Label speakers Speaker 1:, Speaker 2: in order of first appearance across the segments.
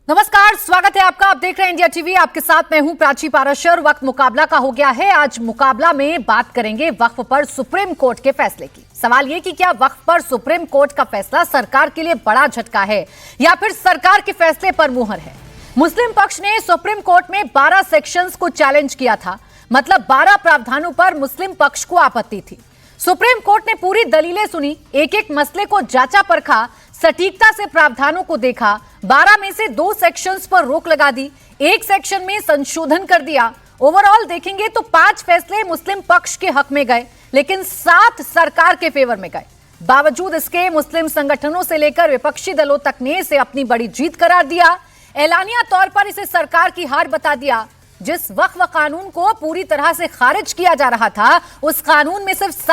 Speaker 1: नमस्कार, स्वागत है आपका। आप देख रहे हैं इंडिया टीवी। आपके साथ मैं हूं प्राची पाराशर। वक्त मुकाबला का हो गया है। आज मुकाबला में बात करेंगे वक्फ पर सुप्रीम कोर्ट के फैसले की। सवाल ये कि क्या वक्फ पर सुप्रीम कोर्ट का फैसला सरकार के लिए बड़ा झटका है या फिर सरकार के फैसले पर मुहर है। मुस्लिम पक्ष ने सुप्रीम कोर्ट में 12 सेक्शंस को चैलेंज किया था, मतलब 12 प्रावधानों पर मुस्लिम पक्ष को आपत्ति थी। सुप्रीम कोर्ट ने पूरी दलीलें सुनी, एक एक मसले को जांचा परखा, सटीकता से प्रावधानों को देखा। 12 में से 2 सेक्शंस पर रोक लगा दी, एक सेक्शन में संशोधन कर दिया। ओवरऑल देखेंगे तो 5 फैसले मुस्लिम पक्ष के हक में गए, लेकिन 7 सरकार के फेवर में गए। बावजूद इसके मुस्लिम संगठनों से लेकर विपक्षी दलों तक ने इसे अपनी बड़ी जीत करार दिया। एलानिया तौर पर इसे सरकार की हार बता दिया। जिस वक्फ कानून को पूरी तरह से खारिज किया जा रहा था, उस कानून में सिर्फ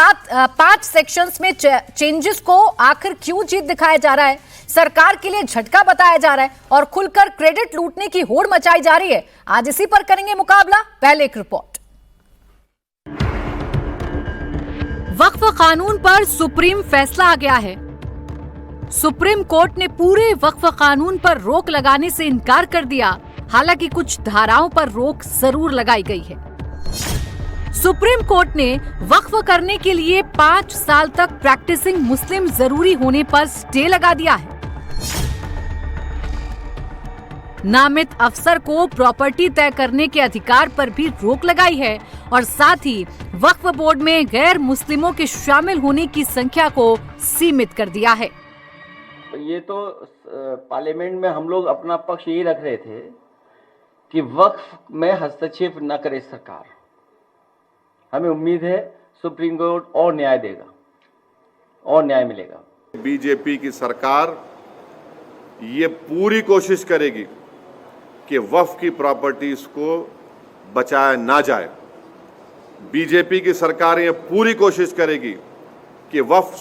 Speaker 1: 5 सेक्शंस में चेंजेस को आखिर क्यों जीत दिखाया जा रहा है, सरकार के लिए झटका बताया जा रहा है और खुलकर क्रेडिट लूटने की होड़ मचाई जा रही है। आज इसी पर करेंगे मुकाबला। पहले एक रिपोर्ट। वक्फ कानून पर सुप्रीम फैसला आ गया है। सुप्रीम कोर्ट ने पूरे वक्फ कानून पर रोक लगाने से इनकार कर दिया। हालांकि कुछ धाराओं पर रोक जरूर लगाई गई है। सुप्रीम कोर्ट ने वक्फ करने के लिए 5 साल तक प्रैक्टिसिंग मुस्लिम जरूरी होने पर स्टे लगा दिया है। नामित अफसर को प्रॉपर्टी तय करने के अधिकार पर भी रोक लगाई है और साथ ही वक्फ बोर्ड में गैर मुस्लिमों के शामिल होने की संख्या को सीमित कर दिया है।
Speaker 2: ये तो पार्लियामेंट में हम लोग अपना पक्ष यही रख रहे थे कि वक्फ में हस्तक्षेप न करे सरकार। हमें उम्मीद है सुप्रीम कोर्ट और न्याय देगा और न्याय मिलेगा।
Speaker 3: बीजेपी की सरकार ये पूरी कोशिश करेगी कि वक्फ की प्रॉपर्टीज को बचाया ना जाए। बीजेपी की सरकार ये पूरी कोशिश करेगी कि वक्फ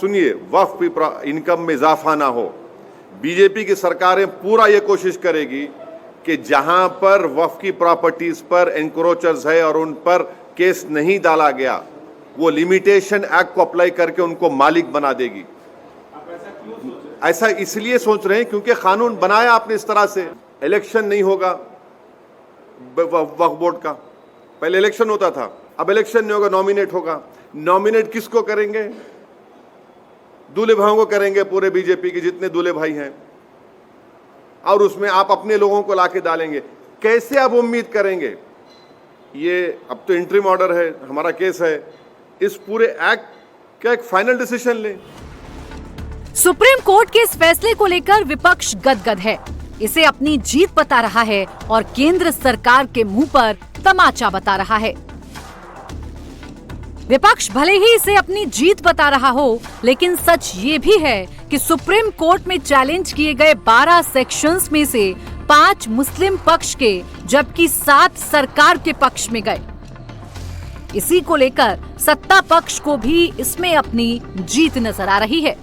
Speaker 3: की इनकम में इजाफा ना हो। बीजेपी की सरकारें पूरा ये कोशिश करेगी कि जहां पर वक्फ की प्रॉपर्टीज पर एनक्रोचर्स है और उन पर केस नहीं डाला गया, वो लिमिटेशन एक्ट को अप्लाई करके उनको मालिक बना देगी। ऐसा इसलिए सोच रहे हैं क्योंकि कानून बनाया आपने इस तरह से। इलेक्शन नहीं होगा वक्फ बोर्ड का, पहले इलेक्शन होता था, अब इलेक्शन नहीं होगा, नॉमिनेट होगा। नॉमिनेट किसको करेंगे? दूल्हे भाइयों को करेंगे, पूरे बीजेपी के जितने दूल्हे भाई हैं, और उसमें आप अपने लोगों को लाके डालेंगे। कैसे आप उम्मीद करेंगे? ये अब तो इंटरिम ऑर्डर है, हमारा केस है, इस पूरे एक्ट का एक फाइनल डिसीजन ले।
Speaker 1: सुप्रीम कोर्ट के इस फैसले को लेकर विपक्ष गदगद है। इसे अपनी जीत बता रहा है और केंद्र सरकार के मुंह पर तमाचा बता रहा है। विपक्ष भले ही इसे अपनी जीत बता रहा हो, लेकिन सच ये भी है कि सुप्रीम कोर्ट में चैलेंज किए गए 12 सेक्शंस में से 5 मुस्लिम पक्ष के जबकि 7 सरकार के पक्ष में गए। इसी को लेकर सत्ता पक्ष को भी इसमें अपनी जीत नजर आ रही है।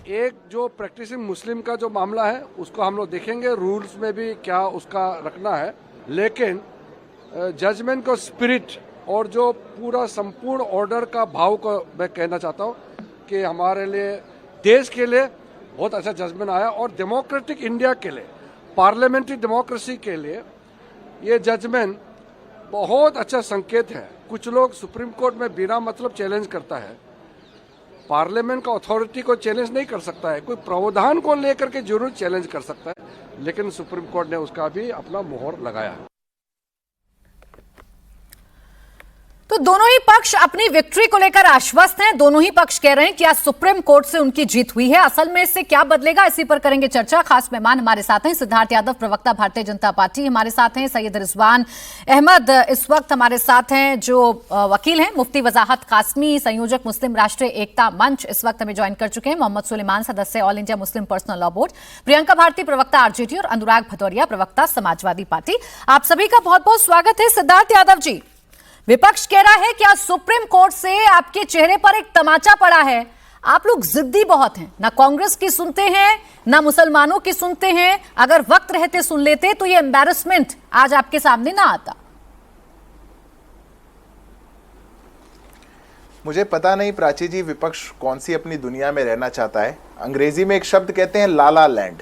Speaker 4: एक जो प्रैक्टिसिंग मुस्लिम का जो मामला है उसको हम लोग देखेंगे, रूल्स में भी क्या उसका रखना है, लेकिन जजमेंट को स्पिरिट और जो पूरा संपूर्ण ऑर्डर का भाव को मैं कहना चाहता हूँ कि हमारे लिए, देश के लिए बहुत अच्छा जजमेंट आया और डेमोक्रेटिक इंडिया के लिए, पार्लियामेंट्री डेमोक्रेसी के लिए ये जजमेंट बहुत अच्छा संकेत है। कुछ लोग सुप्रीम कोर्ट में बिना मतलब चैलेंज करता है, पार्लियामेंट का अथॉरिटी को चैलेंज नहीं कर सकता है, कोई प्रावधान को लेकर के जरूर चैलेंज कर सकता है, लेकिन सुप्रीम कोर्ट ने उसका भी अपना मोहर लगाया है।
Speaker 1: तो दोनों ही पक्ष अपनी विक्ट्री को लेकर आश्वस्त हैं। दोनों ही पक्ष कह रहे हैं कि आज सुप्रीम कोर्ट से उनकी जीत हुई है। असल में इससे क्या बदलेगा, इसी पर करेंगे चर्चा। खास मेहमान हमारे साथ हैं सिद्धार्थ यादव, प्रवक्ता भारतीय जनता पार्टी हमारे साथ हैं। सैयद रिजवान अहमद इस वक्त हमारे साथ हैं, जो वकील हैं। मुफ्ती वजाहत कासमी, संयोजक मुस्लिम राष्ट्रीय एकता मंच, इस वक्त हमें ज्वाइन कर चुके हैं। मोहम्मद सुलेमान, सदस्य All India Muslim Personal Law Board. Priyanka Bharti, प्रवक्ता आरजेडी, और अनुराग भदौरिया, प्रवक्ता समाजवादी पार्टी। आप सभी का बहुत बहुत स्वागत है। सिद्धार्थ यादव जी, विपक्ष कह रहा है कि आज सुप्रीम कोर्ट से आपके चेहरे पर एक तमाचा पड़ा है। आप लोग जिद्दी बहुत हैं, ना कांग्रेस की सुनते हैं ना मुसलमानों की सुनते हैं। अगर वक्त रहते सुन लेते तो ये एम्बैरसमेंट आज आपके सामने ना आता।
Speaker 5: मुझे पता नहीं प्राची जी, विपक्ष कौन सी अपनी दुनिया में रहना चाहता है। अंग्रेजी में एक शब्द कहते हैं लाला लैंड।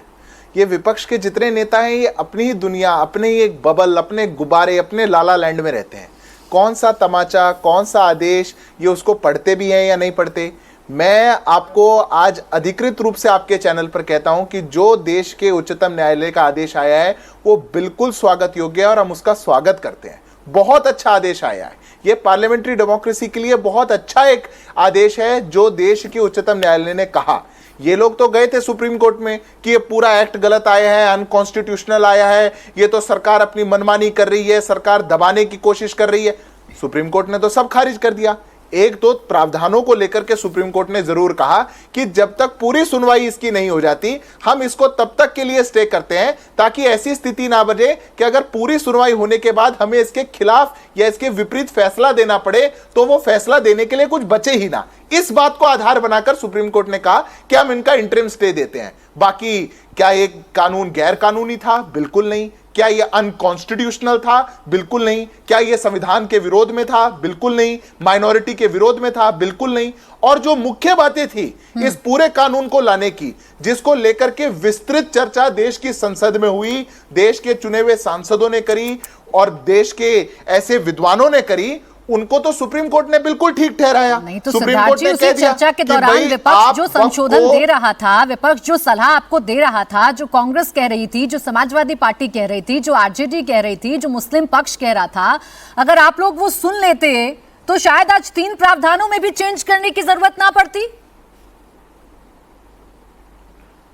Speaker 5: ये विपक्ष के जितने नेता हैं ये अपनी ही दुनिया, अपने ही एक बबल, अपने गुब्बारे, अपने लाला लैंड में रहते हैं। कौन सा तमाचा, कौन सा आदेश, ये उसको पढ़ते भी हैं या नहीं पढ़ते। मैं आपको आज अधिकृत रूप से आपके चैनल पर कहता हूं कि जो देश के उच्चतम न्यायालय का आदेश आया है वो बिल्कुल स्वागत योग्य है और हम उसका स्वागत करते हैं। बहुत अच्छा आदेश आया है, ये पार्लियामेंट्री डेमोक्रेसी के लिए बहुत अच्छा एक आदेश है जो देश के उच्चतम न्यायालय ने कहा। ये लोग तो गए थे सुप्रीम कोर्ट में कि ये पूरा एक्ट गलत आया है, अनकॉन्स्टिट्यूशनल आया है, ये तो सरकार अपनी मनमानी कर रही है, सरकार दबाने की कोशिश कर रही है। सुप्रीम कोर्ट ने तो सब खारिज कर दिया। एक दो प्रावधानों को लेकर के सुप्रीम कोर्ट ने जरूर कहा कि जब तक पूरी सुनवाई इसकी नहीं हो जाती हम इसको तब तक के लिए स्टे करते हैं ताकि ऐसी स्थिति ना बने कि अगर पूरी सुनवाई होने के बाद हमें इसके खिलाफ या इसके विपरीत फैसला देना पड़े तो वो फैसला देने के लिए कुछ बचे ही ना। इस बात को आधार बनाकर सुप्रीम कोर्ट ने कहा कि हम इनका इंटरिम स्टे देते हैं। बाकी क्या एक कानून गैर कानूनी था? बिल्कुल नहीं। क्या यह अनकॉन्स्टिट्यूशनल था? बिल्कुल नहीं। क्या यह संविधान के विरोध में था? बिल्कुल नहीं। माइनॉरिटी के विरोध में था? बिल्कुल नहीं। और जो मुख्य बातें थी इस पूरे कानून को लाने की, जिसको लेकर के विस्तृत चर्चा देश की संसद में हुई, देश के चुने हुए सांसदों ने करी और देश के ऐसे विद्वानों ने करी, उनको तो सुप्रीम कोर्ट ने बिल्कुल ठीक ठहराया।
Speaker 1: नहीं तो सिद्धार्थ जी, उसी चर्चा के दौरान विपक्ष जो संशोधन दे रहा था, विपक्ष जो सलाह आपको दे रहा था, जो कांग्रेस कह रही थी, जो समाजवादी पार्टी कह रही थी, जो आरजेडी कह रही थी, जो मुस्लिम पक्ष कह रहा था, अगर आप लोग वो सुन लेते तो शायद आज 3 प्रावधानों में भी चेंज करने की जरूरत ना पड़ती।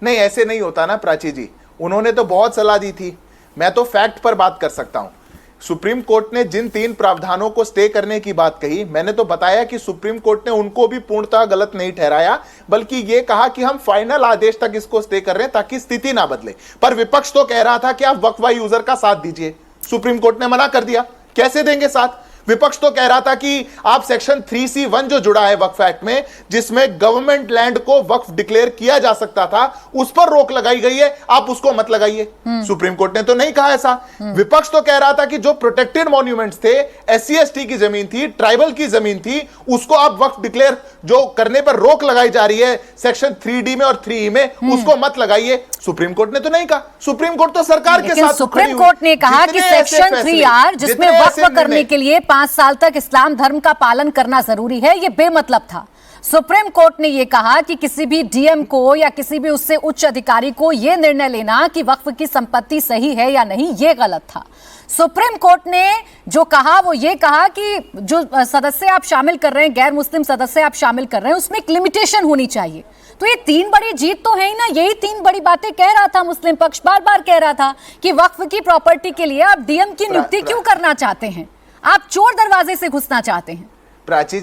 Speaker 5: नहीं, ऐसे नहीं होता ना प्राची जी। उन्होंने तो बहुत सलाह दी थी। मैं तो फैक्ट पर बात कर सकता हूं। सुप्रीम कोर्ट ने जिन 3 प्रावधानों को स्टे करने की बात कही, मैंने तो बताया कि सुप्रीम कोर्ट ने उनको भी पूर्णतः गलत नहीं ठहराया, बल्कि यह कहा कि हम फाइनल आदेश तक इसको स्टे कर रहे हैं ताकि स्थिति ना बदले। पर विपक्ष तो कह रहा था कि आप वक्फ यूजर का साथ दीजिए। सुप्रीम कोर्ट ने मना कर दिया। कैसे देंगे साथ? विपक्ष तो कह रहा था कि आप सेक्शन 3C1 जो जुड़ा है वक्फ एक्ट में, जिसमें गवर्नमेंट लैंड को वक्फ डिक्लेयर किया जा सकता था, उस पर रोक लगाई गई है, आप उसको मत लगाइए। सुप्रीम कोर्ट ने तो नहीं कहा ऐसा। विपक्ष तो कह रहा था कि जो प्रोटेक्टेड मॉन्यूमेंट्स थे, SC/ST की जमीन थी, ट्राइबल की जमीन थी, उसको आप वक्फ डिक्लेयर जो करने पर रोक लगाई जा रही है सेक्शन 3D में और 3E में, उसको मत लगाइए। सुप्रीम कोर्ट ने तो नहीं कहा। सुप्रीम कोर्ट तो सरकार के साथ
Speaker 1: सुप्रीम कोर्ट ने कहा कि सेक्शन 3R जिसमें वक्फ करने के लिए 5 साल तक इस्लाम धर्म का पालन करना जरूरी है, यह बेमतलब था। सुप्रीम कोर्ट ने यह कहा कि किसी भी डीएम को या किसी भी उससे उच्च अधिकारी को यह निर्णय लेना कि वक्फ की संपत्ति सही है या नहीं, यह गलत था। सुप्रीम कोर्ट ने जो कहा वो ये कहा कि जो सदस्य आप शामिल कर रहे हैं, गैर मुस्लिम सदस्य आप शामिल कर रहे हैं, उसमें एक लिमिटेशन होनी चाहिए। तो ये 3 बड़ी जीत तो है ही ना। यही 3 बड़ी बातें कह रहा था मुस्लिम पक्ष, बार बार कह रहा था कि वक्फ की प्रॉपर्टी के लिए आप डीएम की नियुक्ति क्यों करना चाहते हैं? आप चोर दरवाजे से घुसना चाहते हैं।
Speaker 5: प्राची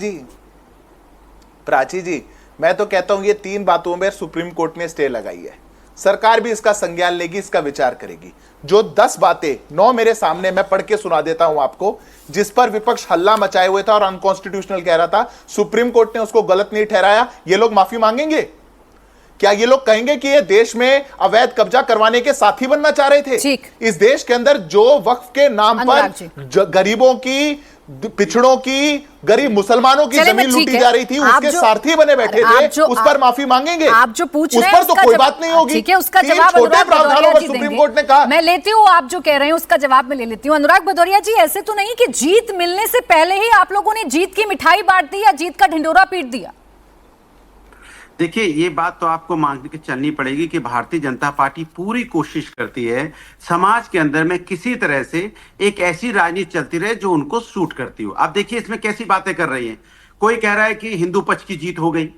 Speaker 5: जी, मैं तो कहता हूं ये 3 बातों में सुप्रीम कोर्ट ने स्टे लगाई है। सरकार भी इसका संज्ञान लेगी, इसका विचार करेगी। जो 10 बातें 9 मेरे सामने, मैं पढ़ के सुना देता हूं आपको, जिस पर विपक्ष हल्ला मचाए हुए था और अनकॉन्स्टिट्यूशनल कह रहा था, सुप्रीम कोर्ट ने उसको गलत नहीं ठहराया। ये लोग माफी मांगेंगे? क्या ये लोग कहेंगे कि ये देश में अवैध कब्जा करवाने के साथी बनना चाह रहे थे? इस देश के अंदर जो वक्फ के नाम पर गरीबों की, पिछड़ों की, गरीब मुसलमानों की जमीन लूटी जा रही थी, उसके सारथी बने बैठे थे, उस पर माफी मांगेंगे?
Speaker 1: आप जो पूछ रहे हैं
Speaker 5: उस पर तो कोई बात नहीं होगी।
Speaker 1: ठीक है, उसका जवाब
Speaker 5: छोटे प्रावधानों पर सुप्रीम कोर्ट ने कहा।
Speaker 1: मैं लेती हूँ, आप जो कह रहे हैं उसका जवाब मैं ले लेती हूँ। अनुराग भदौरिया जी, ऐसे तो नहीं कि जीत मिलने से पहले ही आप लोगों ने जीत की मिठाई बांट दी या जीत का ढिंडोरा पीट दिया?
Speaker 6: देखिए, ये बात तो आपको मान के चलनी पड़ेगी कि भारतीय जनता पार्टी पूरी कोशिश करती है समाज के अंदर में किसी तरह से एक ऐसी राजनीति चलती रहे जो उनको सूट करती हो। आप देखिए इसमें कैसी बातें कर रही हैं। कोई कह रहा है कि हिंदू पक्ष की जीत हो गई।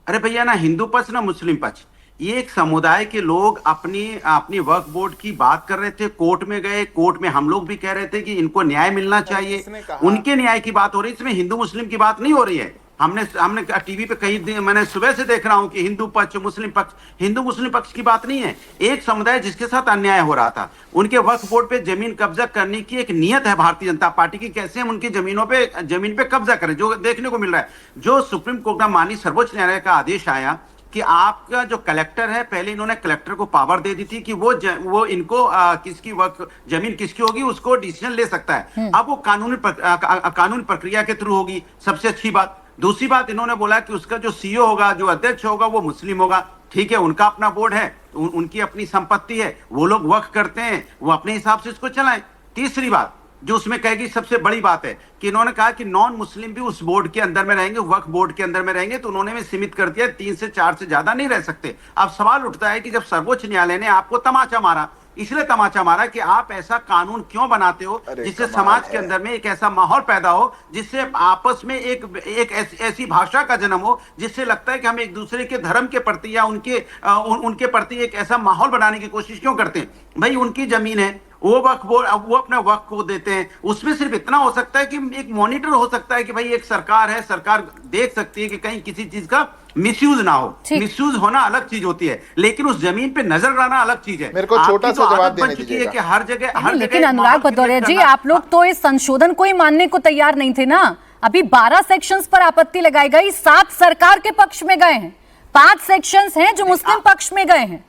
Speaker 6: अरे भैया, ना हिंदू पक्ष ना मुस्लिम पक्ष, ये एक समुदाय के लोग अपनी वक्फ बोर्ड की बात कर रहे थे, कोर्ट में गए, कोर्ट में हम लोग भी कह रहे थे कि इनको न्याय मिलना चाहिए, उनके न्याय की बात हो रही है, इसमें हिंदू मुस्लिम की बात नहीं हो रही है। हमने टीवी पे कई दिन, मैंने सुबह से देख रहा हूं कि हिंदू पक्ष मुस्लिम पक्ष, हिंदू मुस्लिम पक्ष की बात नहीं है। एक समुदाय जिसके साथ अन्याय हो रहा था, उनके वक्फ बोर्ड पे जमीन कब्जा करने की एक नियत है भारतीय जनता पार्टी की, कैसे हम उनकी जमीन पे कब्जा करें, जो देखने को मिल रहा है। जो सुप्रीम कोर्ट का माननीय सर्वोच्च न्यायालय का आदेश आया कि आपका जो कलेक्टर है, पहले इन्होंने कलेक्टर को पावर दे दी थी कि वो इनको किसकी वक्फ जमीन किसकी होगी उसको डिसीजन ले सकता है। अब वो कानूनी प्रक्रिया के थ्रू होगी, सबसे अच्छी बात। दूसरी बात, इन्होंने बोला कि उसका जो सीईओ होगा, जो अध्यक्ष होगा, वो मुस्लिम होगा। ठीक है, उनका अपना बोर्ड है, उनकी अपनी संपत्ति है, वो लोग वक्फ करते हैं, वो अपने हिसाब से इसको चलाएं। तीसरी बात जो उसमें कहेगी, सबसे बड़ी बात है कि इन्होंने कहा कि नॉन मुस्लिम भी उस बोर्ड के अंदर में रहेंगे, वक्फ बोर्ड के अंदर में रहेंगे, तो उन्होंने भी सीमित कर दिया 3 से 4 से ज्यादा नहीं रह सकते। अब सवाल उठता है कि जब सर्वोच्च न्यायालय ने आपको तमाचा मारा, इसलिए तमाचा मारा कि आप ऐसा कानून क्यों बनाते हो जिससे समाज के अंदर में एक ऐसा माहौल पैदा हो जिससे आपस में एक ऐसी भाषा का जन्म हो जिससे लगता है कि हम एक दूसरे के धर्म के प्रति या उनके प्रति एक ऐसा माहौल बनाने की कोशिश क्यों करते हैं? भाई उनकी जमीन है, वो अपने वक्त को देते हैं, उसमें सिर्फ इतना हो सकता है कि एक मॉनिटर हो सकता है कि भाई एक सरकार है, सरकार देख सकती है कि कहीं किसी चीज का मिसयूज ना हो। मिसयूज होना अलग चीज होती है, लेकिन उस जमीन पे नजर डालना अलग चीज है।
Speaker 5: मेरे को छोटा सा जवाब देने दीजिएगा
Speaker 6: कि हर जगह
Speaker 1: लेकिन अनुराग भदौरिया जी, आप लोग तो इस संशोधन को ही मानने को तैयार नहीं थे ना। अभी 12 सेक्शंस पर आपत्ति लगाई गई, 7 सरकार के पक्ष में गए हैं, 5 सेक्शंस हैं जो मुस्लिम पक्ष में गए हैं।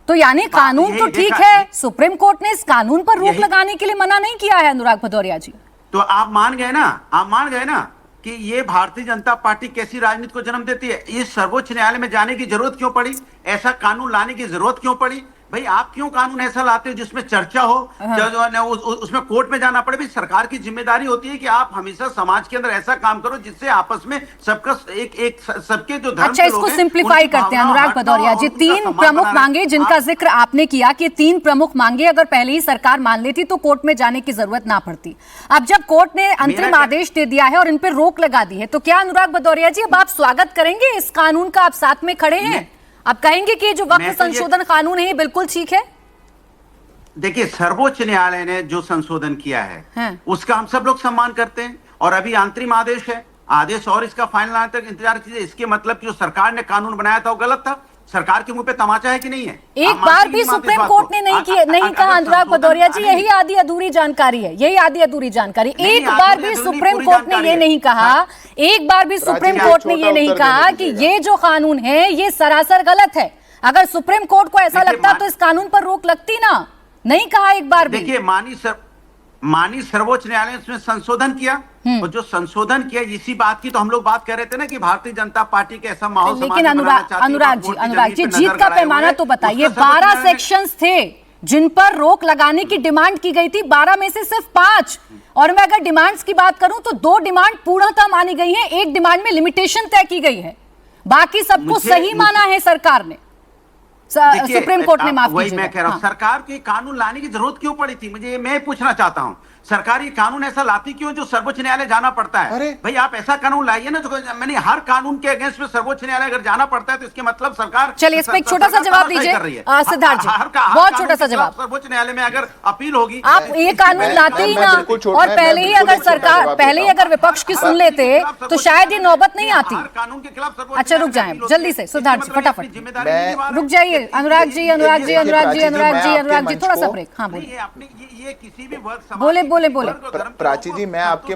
Speaker 1: तो यानी कानून तो ठीक है, सुप्रीम कोर्ट ने इस कानून पर रोक लगाने के लिए मना नहीं किया है अनुराग भदौरिया जी।
Speaker 6: तो आप मान गए ना कि ये भारतीय जनता पार्टी कैसी राजनीति को जन्म देती है। इस सर्वोच्च न्यायालय में जाने की जरूरत क्यों पड़ी? ऐसा कानून लाने की जरूरत क्यों पड़ी? भाई आप क्यों कानून ऐसा लाते हो जिसमें चर्चा हो, उसमें कोर्ट में जाना पड़े? भाई सरकार की जिम्मेदारी होती है कि आप हमेशा समाज के अंदर ऐसा काम करो जिससे आपस में सबका सबके जो धर्म।
Speaker 1: अच्छा, इसको सिंप्लीफाई करते हैं अनुराग भदौरिया जी। 3 प्रमुख मांगे जिनका जिक्र आपने किया कि 3 प्रमुख मांगे अगर पहले ही सरकार मान लेती तो कोर्ट में जाने की जरूरत ना पड़ती। अब जब कोर्ट ने अंतरिम आदेश दे दिया है और इन पर रोक लगा दी है, तो क्या अनुराग भदौरिया जी अब आप स्वागत करेंगे इस कानून का? आप साथ में खड़े हैं, आप कहेंगे कि जो वक्फ संशोधन कानून है ये बिल्कुल ठीक है?
Speaker 6: देखिए, सर्वोच्च न्यायालय ने जो संशोधन किया है उसका हम सब लोग सम्मान करते हैं, और अभी अंतरिम आदेश है, आदेश और इसका फाइनल आने तक इंतजार कीजिए। इसके मतलब जो सरकार ने कानून बनाया था वो गलत था। सरकार के मुंह पे तमाचा है कि नहीं है?
Speaker 1: एक बार भी सुप्रीम कोर्ट ने नहीं कहा अनुराग भदौरिया जी, यही आधी अधूरी जानकारी है, यही आधी अधूरी जानकारी। एक बार भी सुप्रीम कोर्ट ने ये नहीं कहा, एक बार भी सुप्रीम कोर्ट ने ये नहीं कहा कि ये जो कानून है ये सरासर गलत है। अगर सुप्रीम कोर्ट को ऐसा लगता तो इस कानून पर रोक लगती ना, नहीं कहा एक बार भी।
Speaker 6: देखिए, माननीय सर्वोच्च न्यायालय ने उसमें संशोधन किया, और जो संशोधन किया इसी बात की तो हम लोग बात कर रहे थे ना कि भारतीय जनता पार्टी के ऐसा माहौल।
Speaker 1: लेकिन अनुराग जी जीत का पैमाना तो बताइए। 12 सेक्शंस थे जिन पर रोक लगाने की डिमांड की गई थी, 12 में से सिर्फ 5, और मैं अगर डिमांड्स की बात करूं तो 2 डिमांड पूर्णतः मानी गई है, 1 डिमांड में लिमिटेशन तय की गई है, बाकी सबको सही माना है सरकार ने, सुप्रीम कोर्ट ने माफ
Speaker 6: वही मैं कह रहा हूं, सरकार के कानून लाने की जरूरत क्यों पड़ी थी? मुझे मैं पूछना चाहता हूं, सरकार ये कानून ऐसा लाती क्यों जो सर्वोच्च न्यायालय जाना पड़ता है? भाई आप ऐसा कानून लाइए ना, तो मैंने हर कानून के अगेंस्ट में सर्वोच्च न्यायालय अगर जाना पड़ता है तो इसके मतलब सरकार।
Speaker 1: चलिए इस पे एक छोटा सा जवाब दीजिए सिद्धार्थ जी, बहुत छोटा सा जवाब।
Speaker 6: सर्वोच्च न्यायालय में अगर अपील होगी,
Speaker 1: आप ये कानून लाते ही ना, और पहले ही अगर सरकार, पहले ही अगर विपक्ष की सुन लेते तो शायद ये नौबत नहीं आती।
Speaker 6: कानून के खिलाफ।
Speaker 1: अच्छा रुक जाए जल्दी से सिद्धार्थ जी, फटाफट रुक जाइए। अनुराग जी थोड़ा सा ब्रेक। हाँ बोलिए,
Speaker 6: ये किसी भी वर्ग,
Speaker 1: बोले।
Speaker 5: प्राची जी, मैं आपके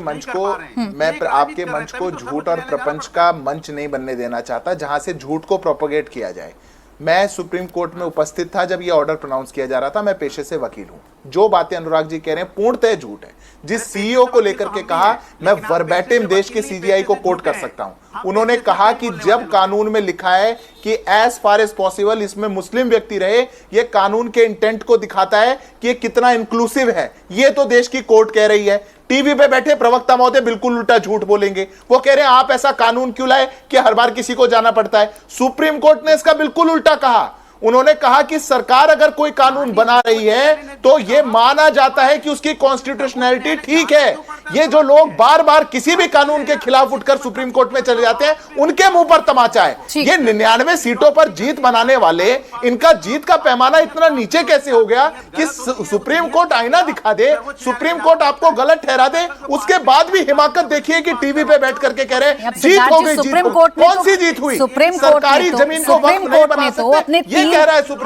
Speaker 5: मंच को झूठ और प्रपंच का मंच नहीं बनने देना चाहता जहां से झूठ को प्रोपोगेट किया जाए। मैं सुप्रीम कोर्ट में उपस्थित था जब ये ऑर्डर प्रोनाउंस किया जा रहा था। मैं पेशे से वकील हूं। जो बातें अनुराग जी कह रहे हैं पूर्णतः झूठ है। जिस सीईओ को लेकर के कहा, मैं वर्बैटिम देश के सीजीआई को कोट कर सकता हूं। उन्होंने कहा कि जब कानून में लिखा है कि एज फार एज पॉसिबल इसमें मुस्लिम व्यक्ति रहे, ये कानून के इंटेंट को दिखाता है कि ये कितना इंक्लूसिव है। ये तो देश की कोर्ट कह रही है। टीवी पे बैठे प्रवक्ता महोदय बिल्कुल उल्टा झूठ बोलेंगे। वो कह रहे हैं आप ऐसा कानून क्यों लाए कि हर बार किसी को जाना पड़ता है। सुप्रीम कोर्ट ने इसका बिल्कुल उल्टा कहा। उन्होंने कहा कि सरकार अगर कोई कानून बना रही है तो यह माना जाता है कि उसकी कॉन्स्टिट्यूशनैलिटी ठीक है। ये जो लोग बार बार किसी भी कानून के खिलाफ उठकर सुप्रीम कोर्ट में चले जाते हैं, उनके मुंह पर तमाचा है। ये 99 सीटों पर जीत बनाने वाले, इनका जीत का पैमाना इतना नीचे कैसे हो गया कि सुप्रीम कोर्ट आईना दिखा दे, सुप्रीम कोर्ट आपको गलत ठहरा दे, उसके बाद भी हिमाकत देखिए कि टीवी पे बैठ करके कह रहे हैं जीत हो गई।
Speaker 1: सुप्रीम कोर्ट में
Speaker 5: कौन सी जीत हुई?
Speaker 1: सुप्रीम
Speaker 5: सरकारी जमीन को वक्फ नहीं बना सकते,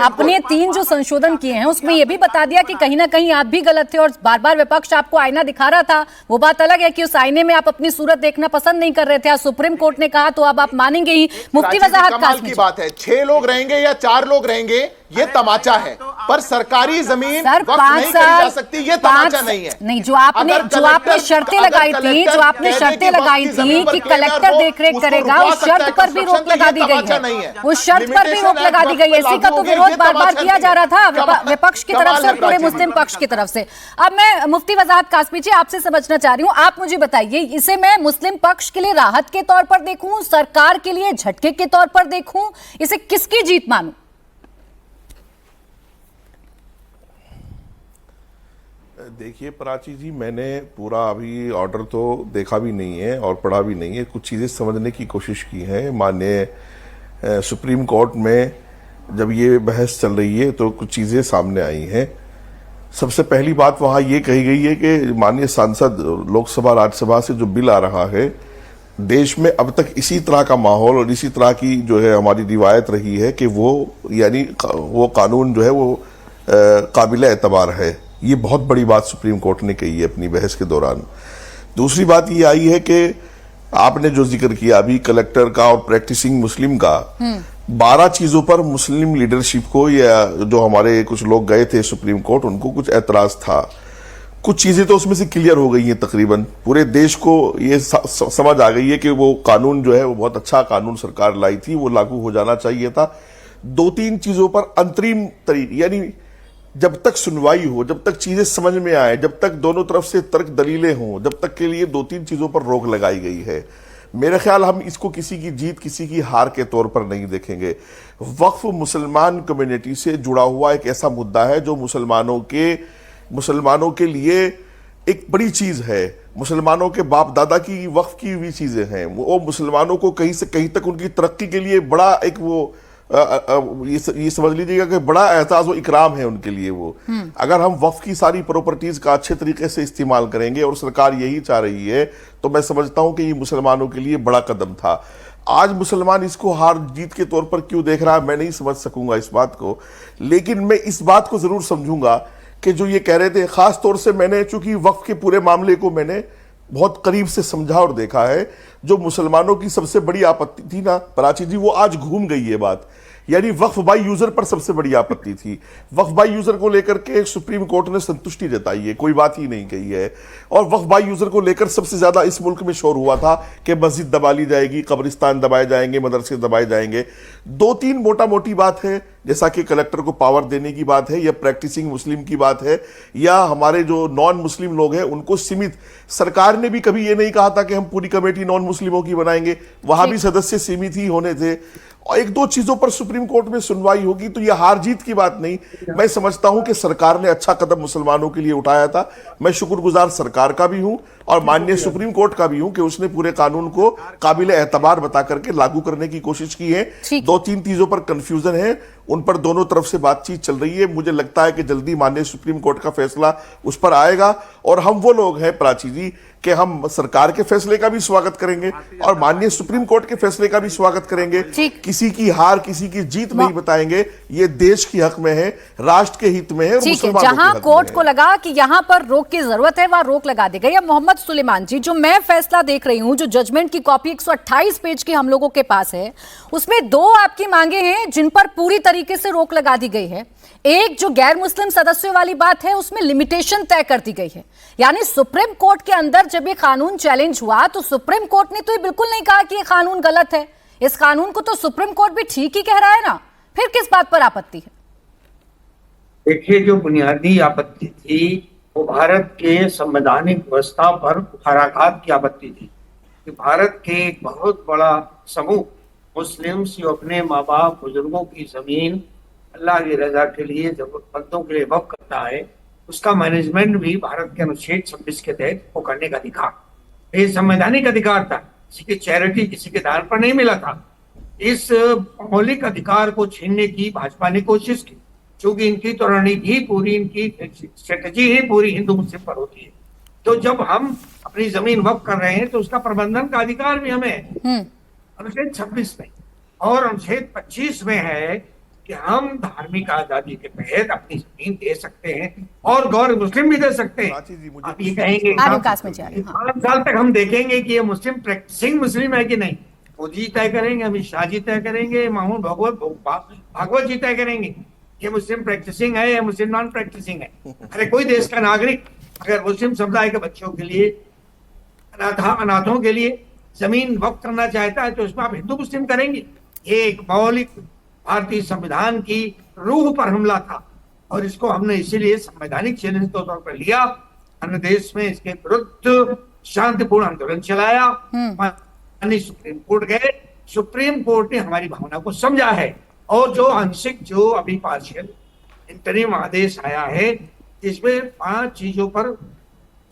Speaker 1: अपने 3 जो संशोधन किए हैं उसमें यह भी बता दिया कि कहीं ना कहीं आप भी गलत थे, और बार बार विपक्ष आपको आईना दिखा रहा था। वो बात अलग है कि उस आईने में आप अपनी सूरत देखना पसंद नहीं कर रहे थे। आज सुप्रीम कोर्ट ने कहा तो अब आप मानेंगे ही। मुफ्ती वजाहत
Speaker 5: की बात है, 6 लोग रहेंगे या 4 लोग रहेंगे, ये तमाचा है, पर सरकारी जमीन
Speaker 1: सर
Speaker 5: वक्त
Speaker 1: 5
Speaker 5: नहीं करी जा
Speaker 1: साल
Speaker 5: सकती, ये तमाचा नहीं है।
Speaker 1: नहीं, जो आपने शर्तें लगाई थी, कि कलेक्टर देखरेख करेगा, उस शर्त पर भी रोक लगा दी गई है। उस शर्त पर भी रोक लगा दी गई है। इसी का तो विरोध बार बार किया जा रहा था विपक्ष की तरफ से और पूरे मुस्लिम पक्ष की तरफ से। अब मैं मुफ्ती वजाहत कासमी जी आपसे समझना चाह रही हूँ, आप मुझे बताइए, इसे मैं मुस्लिम पक्ष के लिए राहत के तौर पर देखूं, सरकार के लिए झटके के तौर पर देखूं, इसे किसकी जीत मानूं?
Speaker 7: देखिए प्राची जी, मैंने पूरा अभी ऑर्डर तो देखा भी नहीं है और पढ़ा भी नहीं है, कुछ चीज़ें समझने की कोशिश की है। माननीय सुप्रीम कोर्ट में जब ये बहस चल रही है तो कुछ चीज़ें सामने आई हैं। सबसे पहली बात वहाँ ये कही गई है कि माननीय सांसद लोकसभा राज्यसभा से जो बिल आ रहा है, देश में अब तक इसी तरह का माहौल और इसी तरह की जो है हमारी रिवायत रही है कि वो कानून जो है वो काबिल एतबार है। ये बहुत बड़ी बात सुप्रीम कोर्ट ने कही है अपनी बहस के दौरान। दूसरी बात ये आई है कि आपने जो जिक्र किया अभी कलेक्टर का और प्रैक्टिसिंग मुस्लिम का, 12 चीजों पर मुस्लिम लीडरशिप को या जो हमारे कुछ लोग गए थे सुप्रीम कोर्ट, उनको कुछ एतराज था। कुछ चीजें तो उसमें से क्लियर हो गई हैं, तकरीबन पूरे देश को ये समझ आ गई है कि वो कानून जो है वो बहुत अच्छा कानून सरकार लाई थी, वो लागू हो जाना चाहिए था। 2-3 चीजों पर अंतरिम तरीके, यानी जब तक सुनवाई हो, जब तक चीजें समझ में आए, जब तक दोनों तरफ से तर्क दलीलें हों, जब तक के लिए 2-3 चीजों पर रोक लगाई गई है। मेरा ख्याल हम इसको किसी की जीत किसी की हार के तौर पर नहीं देखेंगे। वक्फ मुसलमान कम्युनिटी से जुड़ा हुआ एक ऐसा मुद्दा है जो मुसलमानों के लिए एक बड़ी चीज है। मुसलमानों के बाप दादा की वक्फ की हुई चीजें हैं, वो मुसलमानों को कहीं से कहीं तक उनकी तरक्की के लिए बड़ा एक वो ये समझ लीजिएगा कि बड़ा एहसास और इकराम है उनके लिए वो। अगर हम वक्फ की सारी प्रॉपर्टीज का अच्छे तरीके से इस्तेमाल करेंगे और सरकार यही चाह रही है, तो मैं समझता हूं कि ये मुसलमानों के लिए बड़ा कदम था। आज मुसलमान इसको हार जीत के तौर पर क्यों देख रहा है, मैं नहीं समझ सकूंगा इस बात को, लेकिन मैं इस बात को जरूर समझूंगा कि जो ये कह रहे थे, खास तौर से मैंने चूंकि वक्फ के पूरे मामले को मैंने बहुत करीब से समझा और देखा है, जो मुसलमानों की सबसे बड़ी आपत्ति थी ना प्राची जी, वो आज घूम गई है बात। यानी वक्फ बाई यूजर पर सबसे बड़ी आपत्ति थी। वक्फ बाई यूजर को लेकर के सुप्रीम कोर्ट ने संतुष्टि जताई है, कोई बात ही नहीं कही है। और वक्फ बाई यूजर को लेकर सबसे ज्यादा इस मुल्क में शोर हुआ था कि मस्जिद दबा ली जाएगी, कब्रिस्तान दबाए जाएंगे, मदरसे दबाए जाएंगे। 2-3 मोटा मोटी बात है, जैसा कि कलेक्टर को पावर देने की बात है, या प्रैक्टिसिंग मुस्लिम की बात है, या हमारे जो नॉन मुस्लिम लोग हैं उनको सीमित। सरकार ने भी कभी ये नहीं कहा था कि हम पूरी कमेटी नॉन मुस्लिमों की बनाएंगे, वहां भी सदस्य सीमित ही होने थे। और 1-2 चीजों पर सुप्रीम कोर्ट में सुनवाई होगी, तो यह हार जीत की बात नहीं। मैं समझता हूं कि सरकार ने अच्छा कदम मुसलमानों के लिए उठाया था। मैं शुक्रगुजार सरकार का भी हूं और माननीय सुप्रीम कोर्ट का भी हूं कि उसने पूरे कानून को काबिल एतबार बता करके लागू करने की कोशिश की है। 2-3 चीजों पर कंफ्यूजन है, उन पर दोनों तरफ से बातचीत चल रही है। मुझे लगता है कि जल्दी माननीय सुप्रीम कोर्ट का फैसला उस पर आएगा, और हम वो लोग हैं प्राची जी कि हम सरकार के फैसले का भी स्वागत करेंगे और माननीय सुप्रीम कोर्ट के फैसले का भी स्वागत करेंगे। किसी की हार किसी की जीत नहीं बताएंगे, ये देश के हक में है, राष्ट्र के हित में है।
Speaker 1: ठीक है, जहां कोर्ट को लगा कि यहां पर रोक की जरूरत है, वहां रोक लगा दी गई। अब मोहम्मद सुलेमान जी, जो मैं फैसला देख रही हूं, जो जजमेंट की कॉपी 128 पेज की हम लोगों के पास है, उसमें 2 आपकी मांगे हैं जिन पर पूरी तरीके से रोक लगा दी गई है। एक जो गैर मुस्लिम सदस्यों वाली बात है, उसमें लिमिटेशन तय कर दी गई है। यानी सुप्रीम कोर्ट के अंदर जब ये कानून चैलेंज हुआ तो सुप्रीम कोर्ट ने तो ये बिल्कुल नहीं कहा कि ये कानून गलत है। इस कानून को तो सुप्रीम कोर्ट भी ठीक ही कह रहा है ना, फिर किस बात पर आपत्ति है?
Speaker 8: देखिए, जो बुनियादी आपत्ति थी वो भारत के संवैधानिक व्यवस्था पर कुठाराघात की आपत्ति थी कि भारत के एक बहुत बड़ा समूह मुस्लिम्स जो अपने माँ बाप बुजुर्गों की जमीन अल्लाह की रजा के लिए जरूरतमंदों के लिए वक्फ करता है, उसका मैनेजमेंट भी भारत के अनुच्छेद 26 के तहत वो करने का अधिकार, ये संवैधानिक अधिकार था, किसी की चैरिटी किसी के दान पर नहीं मिला था। इस मौलिक अधिकार को छीनने की भाजपा ने कोशिश की, क्योंकि इनकी तो रणनीति पूरी, इनकी स्ट्रेटजी ही पूरी हिंदू मुस्लिम पर होती है। तो जब हम अपनी जमीन वक्फ कर रहे हैं तो उसका प्रबंधन का अधिकार भी हमें अनुच्छेद 26 में, और अनुच्छेद 25 में है कि हम धार्मिक आजादी के तहत अपनी जमीन दे सकते हैं और गैर मुस्लिम भी दे सकते हैं। आप ये कहेंगे 5 साल तक हम देखेंगे कि ये मुस्लिम प्रैक्टिसिंग मुस्लिम है कि नहीं, मोदी जी तय करेंगे, अमित शाह जी तय करेंगे, मामून भागवत जी तय करेंगे। ये मुस्लिम प्रैक्टिसिंग है या मुस्लिम नॉन प्रैक्टिसिंग है। अरे कोई देश का नागरिक अगर मुस्लिम समुदाय के बच्चों के लिए, अनाथों के लिए जमीन वक्फ करना चाहता है तो उसमें आप हिंदू मुस्लिम करेंगे? ये एक मौलिक भारतीय संविधान की रूह पर हमला था और इसको हमने इसीलिए संवैधानिक चैलेंज के तौर पर लिया। हमने देश में इसके विरुद्ध शांतिपूर्ण आंदोलन चलाया, माननीय सुप्रीम कोर्ट गए, सुप्रीम कोर्ट ने हमारी भावना को समझा है और जो आंशिक, जो अभी पार्शियल इंटरिम आदेश आया है जिसमें 5 चीजों पर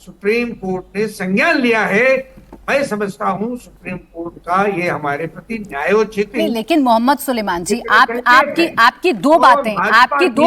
Speaker 8: सुप्रीम कोर्ट ने संज्ञान लिया है, मैं समझता हूं सुप्रीम कोर्ट का ये हमारे प्रति न्यायोचित।
Speaker 1: लेकिन मोहम्मद सुलेमान जी, आपकी दो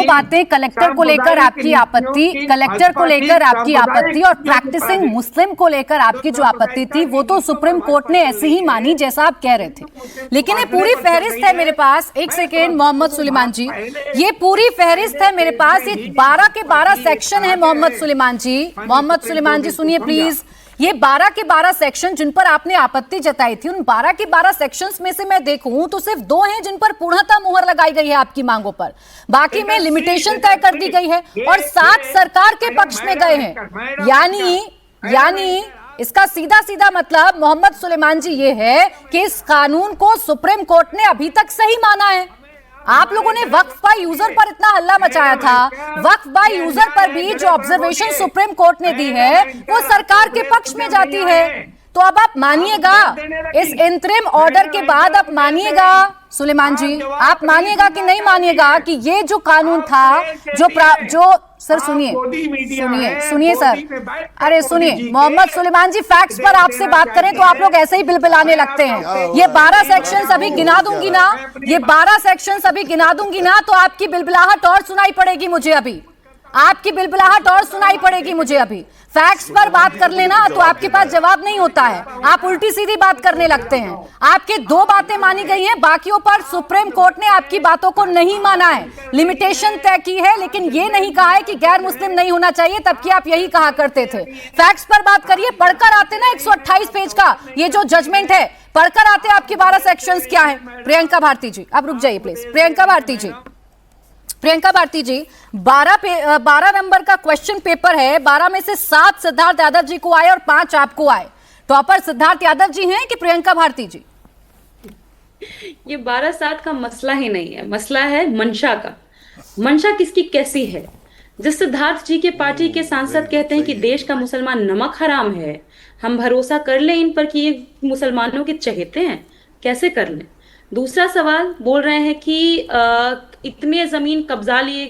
Speaker 1: बातें कलेक्टर को लेकर आपकी आपत्ति, कलेक्टर को लेकर आपकी आपत्ति और प्रैक्टिसिंग मुस्लिम को लेकर आपकी जो आपत्ति थी वो तो सुप्रीम कोर्ट ने ऐसे ही मानी जैसा आप कह रहे थे। लेकिन ये पूरी फहरिस्त है मेरे पास, एक सेकेंड मोहम्मद सुलेमान जी, ये पूरी फहरिस्त है मेरे पास, ये 12 के 12 सेक्शन है मोहम्मद सुलेमान जी। मोहम्मद सुलेमान जी सुनिए प्लीज, ये 12 के 12 सेक्शन जिन पर आपने आपत्ति जताई थी, उन 12 के 12 सेक्शंस में से मैं देखूं तो सिर्फ 2 हैं जिन पर पूर्णतः मुहर लगाई गई है आपकी मांगों पर, बाकी में लिमिटेशन तय कर दी गई है और 7 सरकार के पक्ष में गए हैं। यानी इसका सीधा सीधा मतलब मोहम्मद सुलेमान जी ये है कि इस कानून को सुप्रीम कोर्ट ने अभी तक सही माना है। आप लोगों ने वक्फ बाय यूजर पर इतना हल्ला मचाया था, वक्फ बाय यूजर पर भी जो ऑब्जर्वेशन सुप्रीम कोर्ट ने दी है वो सरकार के पक्ष में जाती है। तो अब आप मानिएगा, इस इंतरिम ऑर्डर के बाद आप मानिएगा सुलेमान जी, आप मानिएगा कि नहीं मानिएगा कि ये जो कानून था, जो सर सुनिए सर, अरे सुनिए मोहम्मद सुलेमान जी, फैक्ट्स पर आपसे बात करें तो आप लोग ऐसे ही बिलबिलाने लगते हैं। ये 12 सेक्शंस अभी गिना दूंगी ना, ये 12 सेक्शंस अभी गिना दूंगी ना तो आपकी बिलबिलाहट और सुनाई पड़ेगी मुझे अभी, आपकी बिलबिलाहट और सुनाई पड़ेगी मुझे अभी। फैक्ट्स पर बात कर लेना तो आपके पास जवाब नहीं होता है, आप उल्टी सीधी बात करने लगते हैं। आपके 2 बातें मानी गई हैं, बाकियों पर सुप्रीम कोर्ट ने आपकी बातों को नहीं माना है, लिमिटेशन तय की है, लेकिन ये नहीं कहा है कि गैर मुस्लिम नहीं होना चाहिए, तबकि आप यही कहा करते थे। फैक्ट्स पर बात करिए, पढ़कर आते ना 128 पेज का ये जो जजमेंट है, पढ़कर आते आपके 12 सेक्शंस क्या है। प्रियंका भारती जी आप रुक जाइए प्लीज, प्रियंका भारती जी 12 नंबर का क्वेश्चन पेपर है, 12 में से 7 सिद्धार्थ यादव जी को आए और 5 आपको आए। टॉपर सिद्धार्थ यादव जी हैं कि प्रियंका भारती जी?
Speaker 9: ये 12-7 का मसला ही नहीं है, मसला है मंशा का। मंशा किसकी कैसी है? जिस सिद्धार्थ जी के पार्टी के सांसद कहते हैं कि देश का मुसलमान नमक हराम है, हम भरोसा कर लें इन पर कि ये मुसलमानों के चहेते हैं, कैसे कर लें? दूसरा सवाल बोल रहे हैं कि इतने जमीन कब्जा लिए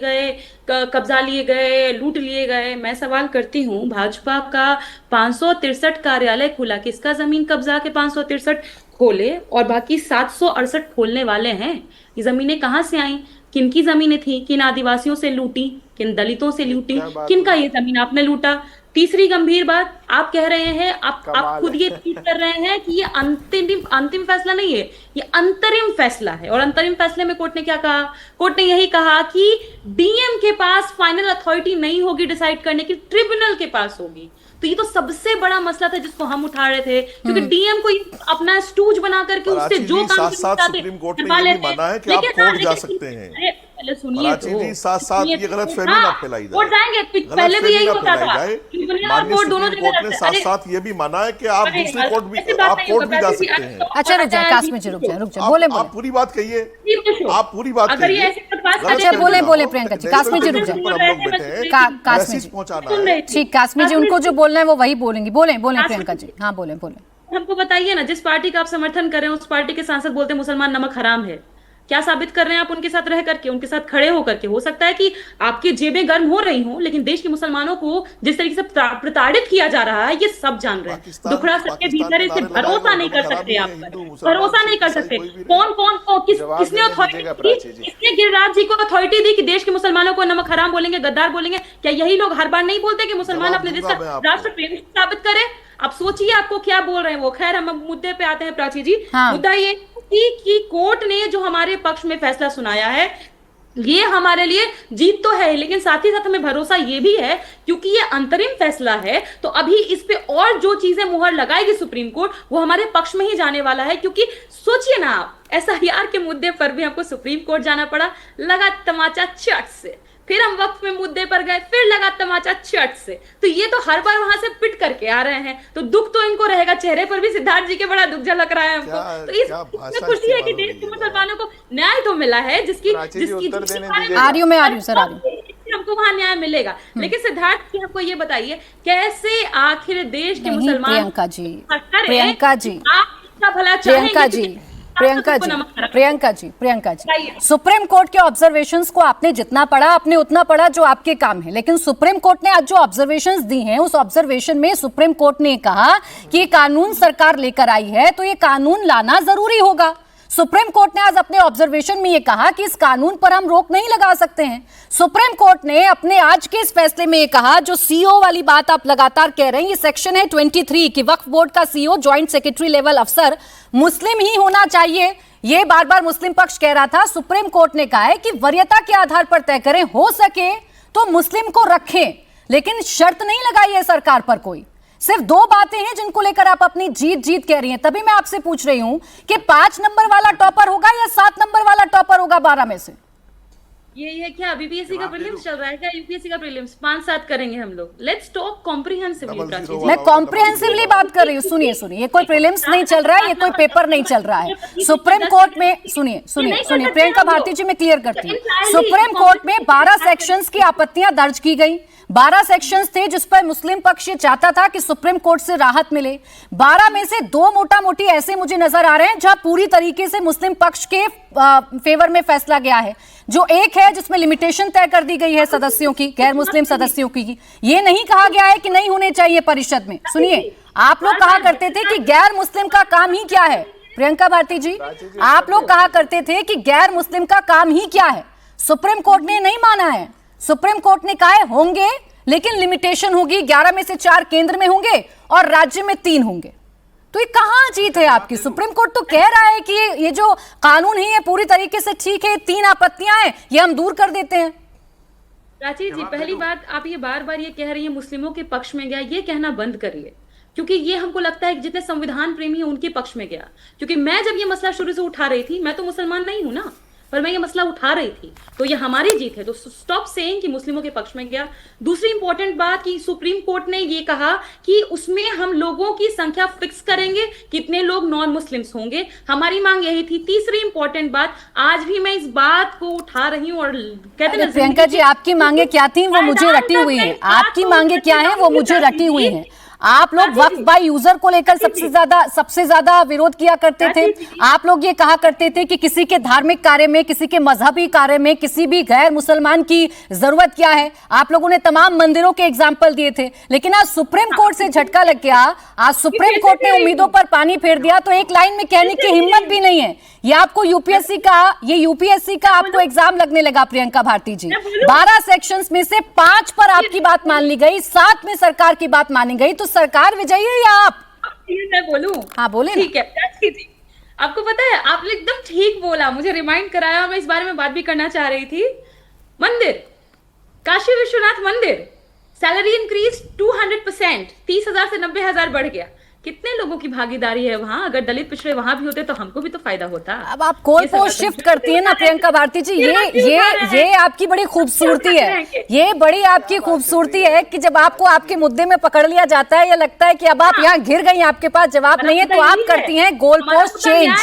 Speaker 9: गए, लूट लिए गए। मैं सवाल करती हूँ, भाजपा का 563 कार्यालय खुला, किसका जमीन कब्जा के 563 खोले और बाकी 768 खोलने वाले हैं? ये जमीनें कहाँ से आई? किनकी जमीनें थी? किन आदिवासियों से लूटी, किन दलितों से लूटी, किनका ये जमीन आपने लूटा? तीसरी गंभीर बात, आप कह रहे हैं, आप खुद ये ट्वीट कर रहे हैं कि ये अंतिम फैसला नहीं है, ये अंतरिम फैसला है। और अंतरिम फैसले में कोर्ट ने क्या कहा? कोर्ट ने यही कहा कि डीएम के पास फाइनल अथॉरिटी नहीं होगी डिसाइड करने की, ट्रिब्यूनल के पास होगी। तो ये तो सबसे बड़ा मसला था जिसको हम उठा रहे थे, क्योंकि डीएम को अपना स्टूज बना करके उससे जो काम
Speaker 7: सुप्रीम कोर्ट ने ये भी माना है कि आप कोर्ट जा सकते हैं।
Speaker 9: पहले सुनिए तो,
Speaker 7: साथ ये गलतफहमी ना फैलाई जाए।
Speaker 9: कोर्ट जाएंगे, पहले भी यही होता था,
Speaker 7: माननीय सुप्रीम कोर्ट ने साथ ये भी माना है कि आप दूसरी कोर्ट भी, आप कोर्ट भी जा सकते हैं।
Speaker 1: अच्छा रुक जाए काश्मीर जी, रुक जाए, बोले
Speaker 7: आप पूरी बात कहिए, आप पूरी बात कहिए।
Speaker 1: अच्छा बोले प्रियंका जी, काश्मीर जी रुक जाए, काश्मीर जी ठीक, काश्मीर जी उनको जो बोलना है वो वही बोलेंगी, बोले प्रियंका जी, हाँ बोले।
Speaker 9: हमको बताइए ना, जिस पार्टी का आप समर्थन कर रहे हैं उस पार्टी के सांसद बोलते हैं मुसलमान नमक हराम है। क्या साबित कर रहे हैं आप उनके साथ रह करके, उनके साथ खड़े होकर के? हो सकता है कि आपकी जेबें गर्म हो रही हों, लेकिन देश के मुसलमानों को जिस तरीके से प्रताड़ित किया जा रहा है ये सब जान रहे हैं। दुखड़ा सबके भीतर, इसे भरोसा नहीं कर सकते, आप पर भरोसा नहीं कर सकते। किसने अथॉरिटी दी? किसने गिरिराज जी को अथॉरिटी दी कि देश के मुसलमानों को नमक हराम बोलेंगे, गद्दार बोलेंगे? क्या यही लोग हर बार नहीं बोलते कि मुसलमान अपने देश का राष्ट्र प्रेम साबित करे? आप सोचिए आपको क्या बोल रहे हैं वो। खैर हम मुद्दे पे आते हैं प्राची जी। मुद्दा ये कि कोर्ट ने जो हमारे पक्ष में फैसला सुनाया है, ये हमारे लिए जीत तो है, लेकिन साथ ही साथ हमें भरोसा ये भी है क्योंकि ये अंतरिम फैसला है, तो अभी इस पे और जो चीजें मुहर लगाएगी सुप्रीम कोर्ट वो हमारे पक्ष में ही जाने वाला है। क्योंकि सोचिए ना आप, SIR के मुद्दे पर भी हमको सुप्रीम कोर्ट जाना पड़ा, लगा तमाचा चट से, फिर हम वक्फ में मुद्दे पर गए, फिर लगा तमाचा चट से। तो ये तो हर बार वहां से पिट करके आ रहे हैं, तो दुख तो इनको रहेगा, चेहरे पर भी सिद्धार्थ जी के बड़ा दुख झलक रहा है हमको। तो इसमें खुशी है कि देश के मुसलमानों को न्याय तो मिला है, जिसकी हमको वहां न्याय मिलेगा। लेकिन सिद्धार्थ जी हमको ये बताइए, कैसे आखिर देश के मुसलमान
Speaker 1: प्रियंका जी
Speaker 9: आपका भला
Speaker 1: प्रियंका जी सुप्रीम कोर्ट के ऑब्जर्वेशंस को आपने जितना पढ़ा, आपने उतना पढ़ा जो आपके काम है, लेकिन सुप्रीम कोर्ट ने आज जो ऑब्जर्वेशंस दी हैं, उस ऑब्जर्वेशन में सुप्रीम कोर्ट ने कहा कि ये कानून सरकार लेकर आई है तो ये कानून लाना जरूरी होगा। सुप्रीम कोर्ट ने आज अपने ऑब्जर्वेशन में ये कहा कि इस कानून पर हम रोक नहीं लगा सकते हैं। सुप्रीम कोर्ट ने अपने आज के इस फैसले में ये कहा, जो सीओ वाली बात आप लगातार कह रहे हैं, ये सेक्शन है 23 कि वक्फ बोर्ड का सीओ ज्वाइंट सेक्रेटरी लेवल अफसर मुस्लिम ही होना चाहिए। ये बार बार मुस्लिम पक्ष कह रहा था, सुप्रीम कोर्ट ने कहा है कि वरीयता के आधार पर तय करें, हो सके तो मुस्लिम को रखें, लेकिन शर्त नहीं लगाई है सरकार पर कोई। सिर्फ दो बातें हैं जिनको लेकर आप अपनी जीत कह रही हैं। तभी मैं आपसे पूछ रही हूं कि 5 नंबर वाला टॉपर होगा या 7 नंबर वाला टॉपर होगा 12 में से?
Speaker 9: ये है क्या बीपीएससी का प्रीलिम्स चल रहा है क्या? यूपीएससी का प्रीलिम्स 5-7 करेंगे हम लोग। Let's talk comprehensively.
Speaker 1: मैं कॉम्प्रिहेंसिवली बात कर रही हूँ। सुनिए, ये कोई प्रीलिम्स नहीं चल रहा है, ये कोई पेपर नहीं चल रहा है। सुप्रीम कोर्ट में सुनिए प्रियंका भारती जी, मैं क्लियर करती हूँ। सुप्रीम कोर्ट में 12 सेक्शंस की आपत्तियां दर्ज की गई। 12 सेक्शंस थे जिस पर मुस्लिम पक्ष ये चाहता था कि सुप्रीम कोर्ट से राहत मिले। 12 में से 2 मोटा मोटी ऐसे मुझे नजर आ रहे हैं जहां पूरी तरीके से मुस्लिम पक्ष के फेवर में फैसला गया है। जो एक है जिसमें लिमिटेशन तय कर दी गई है सदस्यों की, गैर मुस्लिम सदस्यों की। ये नहीं कहा गया है कि नहीं होने चाहिए परिषद में। सुनिए, आप लोग कहा करते थे कि गैर मुस्लिम का काम ही क्या है। प्रियंका भारती जी, आप लोग कहा करते थे कि गैर मुस्लिम का काम ही क्या है। सुप्रीम कोर्ट ने नहीं माना है। सुप्रीम कोर्ट ने कहा है होंगे, लेकिन लिमिटेशन होगी। 11 में से 4 केंद्र में होंगे और राज्य में 3 होंगे। तो ये कहां जीत है आपकी? सुप्रीम कोर्ट तो कह रहा है कि ये जो कानून है ये पूरी तरीके से ठीक है, 3 आपत्तियां हैं, ये हम दूर कर देते हैं।
Speaker 9: प्राची जी, पहली बात, आप ये बार बार ये कह रही है मुस्लिमों के पक्ष में गया, ये कहना बंद करिए, क्योंकि ये हमको लगता है कि जितने संविधान प्रेमी है उनके पक्ष में गया। क्योंकि मैं जब ये मसला शुरू से उठा रही थी, मैं तो मुसलमान नहीं हूं ना, पर मैं ये मसला उठा रही थी, तो ये हमारी जीत है। तो स्टॉप सेइंग कि मुस्लिमों के पक्ष में गया। दूसरी इंपॉर्टेंट बात कि सुप्रीम कोर्ट ने ये कहा कि उसमें हम लोगों की संख्या फिक्स करेंगे, कितने लोग नॉन मुस्लिम्स होंगे। हमारी मांग यही थी। तीसरी इंपॉर्टेंट बात, आज भी मैं इस बात को उठा रही हूँ और कहते हैं
Speaker 1: प्रियंका जी, आपकी मांगे क्या थी वो मुझे रटी हुई है। आपकी मांगे क्या है वो मुझे रटी हुई है। आप लोग वक्फ बाय यूजर को लेकर सबसे ज्यादा विरोध किया करते थे। आप लोग ये कहा करते थे कि किसी के धार्मिक कार्य में, किसी के मजहबी कार्य में किसी भी गैर मुसलमान की जरूरत क्या है। आप लोगों ने तमाम मंदिरों के एग्जाम्पल दिए थे। लेकिन आज सुप्रीम कोर्ट से झटका लग गया। आज सुप्रीम कोर्ट ने उम्मीदों पर पानी फेर दिया। तो एक लाइन में कहने की हिम्मत भी नहीं है। ये आपको यूपीएससी का आपको एग्जाम लगने लगा प्रियंका भारती जी। 12 सेक्शंस में से 5 पर आपकी बात मान ली गई, 7 में सरकार की बात मानी गई। तो सरकार विजयी है या आप?
Speaker 9: मैं बोलूं?
Speaker 1: हाँ बोले।
Speaker 9: ठीक है, आपको पता है, आपने एकदम ठीक बोला, मुझे रिमाइंड कराया। मैं इस बारे में बात भी करना चाह रही थी। मंदिर, काशी विश्वनाथ मंदिर, सैलरी इंक्रीज 200%, 30,000 से 90,000 बढ़ गया। कितने लोगों की भागीदारी है वहां? अगर दलित पिछड़े वहां भी होते तो हमको भी तो फायदा होता।
Speaker 1: अब आप गोल पोस्ट शिफ्ट करती है ना प्रियंका भारती जी। ये आपकी बड़ी खूबसूरती है। ये बड़ी आपकी खूबसूरती है कि जब आपको आपके मुद्दे में पकड़ लिया जाता है या लगता है कि अब आप यहाँ घिर गई, आपके पास जवाब नहीं है, तो आप करती हैं गोल पोस्ट चेंज।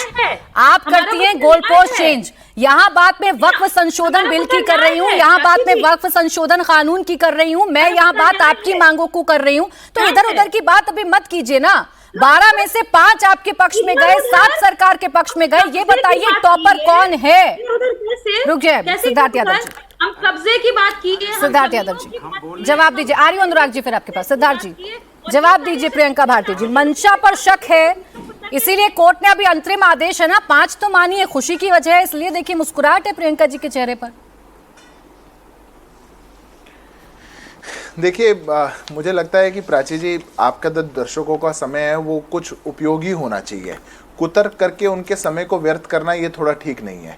Speaker 1: आप करती हैं गोल पोस्ट चेंज। यहाँ बात में वक्फ संशोधन बिल की कर रही हूँ, यहाँ बात में वक्फ संशोधन कानून की कर रही हूँ, मैं यहाँ बात आपकी मांगों को कर रही हूँ। तो इधर उधर की बात अभी मत कीजिए ना। 12 में से 5 आपके पक्ष में गए, 7 सरकार के पक्ष में गए। ये बताइए टॉपर कौन है? रुक जाए सिद्धार्थ यादव जी,
Speaker 9: हम कब्जे की बात की है।
Speaker 1: सिद्धार्थ यादव जी जवाब दीजिए। आर्य अनुराग जी फिर आपके पास। सिद्धार्थ जी जवाब दीजिए। प्रियंका भारती जी, मंशा पर शक है, इसीलिए कोर्ट ने अभी अंतरिम आदेश है ना, 5 तो मानी है, खुशी की वजह है, इसलिए देखिए मुस्कुराहट है प्रियंका जी के चेहरे पर।
Speaker 5: देखिए, मुझे लगता है कि प्राची जी, आपका जो दर्शकों का समय है वो कुछ उपयोगी होना चाहिए। कुतर्क करके उनके समय को व्यर्थ करना ये थोड़ा ठीक नहीं है।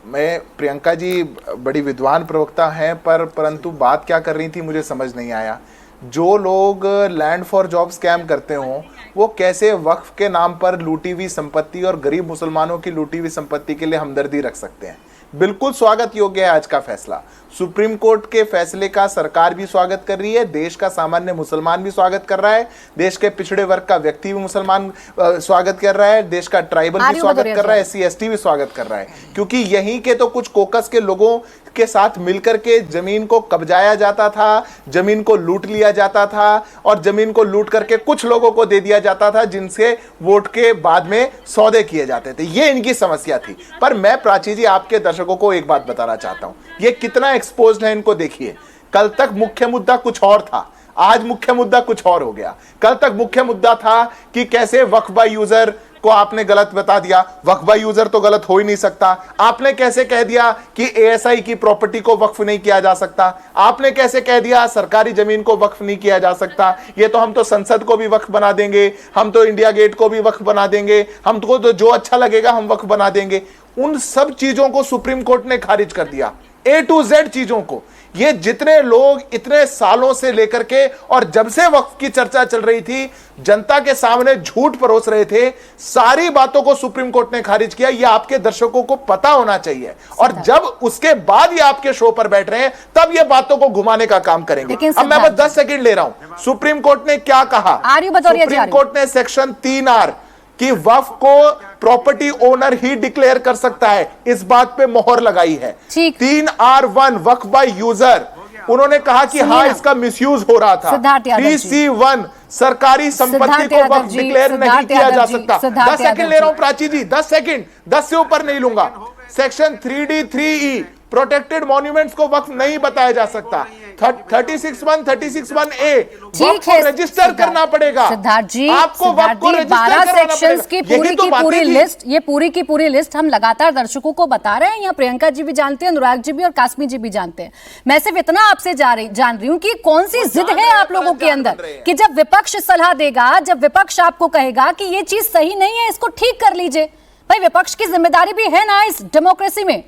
Speaker 5: मैं प्रियंका जी बड़ी विद्वान प्रवक्ता हैं, परंतु बात क्या कर रही थी मुझे समझ नहीं आया। जो लोग लैंड फॉर जॉब स्कैम करते हों वो कैसे वक्फ के नाम पर लूटी हुई संपत्ति और गरीब मुसलमानों की लूटी हुई संपत्ति के लिए हमदर्दी रख सकते हैं। बिल्कुल स्वागत योग्य है आज का फैसला। सुप्रीम कोर्ट के फैसले का सरकार भी स्वागत कर रही है, देश का सामान्य मुसलमान भी स्वागत कर रहा है, देश के पिछड़े वर्ग का व्यक्ति भी मुसलमान स्वागत कर रहा है, देश का ट्राइबल भी स्वागत कर रहा है, SC ST भी स्वागत कर रहा है। क्योंकि यहीं के तो कुछ कोकस के लोगों के साथ मिलकर के जमीन को कब्जाया जाता था, जमीन को लूट लिया जाता था और जमीन को लूट करके कुछ लोगों को दे दिया जाता था जिनसे वोट के बाद में सौदे किए जाते थे। ये इनकी समस्या थी। पर मैं प्राची जी आपके दर्शकों को एक बात बताना चाहता हूं, ये कितना एक्सपोज्ड है इनको देखिए। कल तक मुख्य मुद्दा कुछ और था, आज मुख्य मुद्दा कुछ और हो गया। कल तक मुख्य मुद्दा था कि कैसे वक्फ बाय यूजर को आपने गलत बता दिया, वक्फ बाय यूजर तो गलत हो ही नहीं सकता। आपने कैसे कह दिया कि ASI की प्रॉपर्टी को वक्फ नहीं किया जा सकता, आपने कैसे कह दिया सरकारी जमीन को वक्फ नहीं किया जा सकता, ये तो हम तो संसद को भी वक्फ बना देंगे, हम तो इंडिया गेट को भी वक्फ बना देंगे, हमको तो जो अच्छा लगेगा हम वक्फ बना देंगे। उन सब चीजों को सुप्रीम कोर्ट ने खारिज कर दिया, A to Z चीजों को। ये जितने लोग इतने सालों से लेकर के और जब से वक्फ की चर्चा चल रही थी जनता के सामने झूठ परोस रहे थे, सारी बातों को सुप्रीम कोर्ट ने खारिज किया। ये आपके दर्शकों को पता होना चाहिए। और जब उसके बाद ये आपके शो पर बैठ रहे हैं तब ये बातों को घुमाने का काम करेंगे। अब मैं बस 10 सेकंड ले रहा हूं। सुप्रीम कोर्ट ने क्या कहा? सुप्रीम कोर्ट ने सेक्शन 3R कि वक्फ को प्रॉपर्टी ओनर ही डिक्लेयर कर सकता है, इस बात पे मोहर लगाई है। 3R1 वक्फ बाय यूजर, उन्होंने कहा कि हाँ इसका मिसयूज हो रहा था। 3C1 सरकारी संपत्ति को वक्फ डिक्लेयर नहीं किया जा सकता। 10 सेकंड ले रहा हूं प्राची जी, 10 सेकंड, 10 से ऊपर नहीं लूंगा। Section 3D 3E protected monuments को वक्फ नहीं बताया जा सकता। 36(1)(36)(1)(a) वक्फ को रजिस्टर करना पड़ेगा।
Speaker 1: सिद्धार्थ जी,
Speaker 5: आपको वक्फ को रजिस्टर
Speaker 1: 12
Speaker 5: करवाना
Speaker 1: सेक्शंस की
Speaker 5: पड़ेगा।
Speaker 1: पूरी लिस्ट, ये पूरी लिस्ट हम लगातार दर्शकों को बता रहे हैं। यहाँ प्रियंका जी भी जानते हैं, अनुराग जी भी और कासमी जी भी जानते हैं। मैं सिर्फ इतना आपसे जान रही हूँ कि कौन सी जिद है आप लोगों के अंदर कि जब विपक्ष सलाह देगा, जब विपक्ष आपको कहेगा कि ये चीज सही नहीं है, इसको ठीक कर लीजिए। भाई विपक्ष की जिम्मेदारी भी है ना इस डेमोक्रेसी में।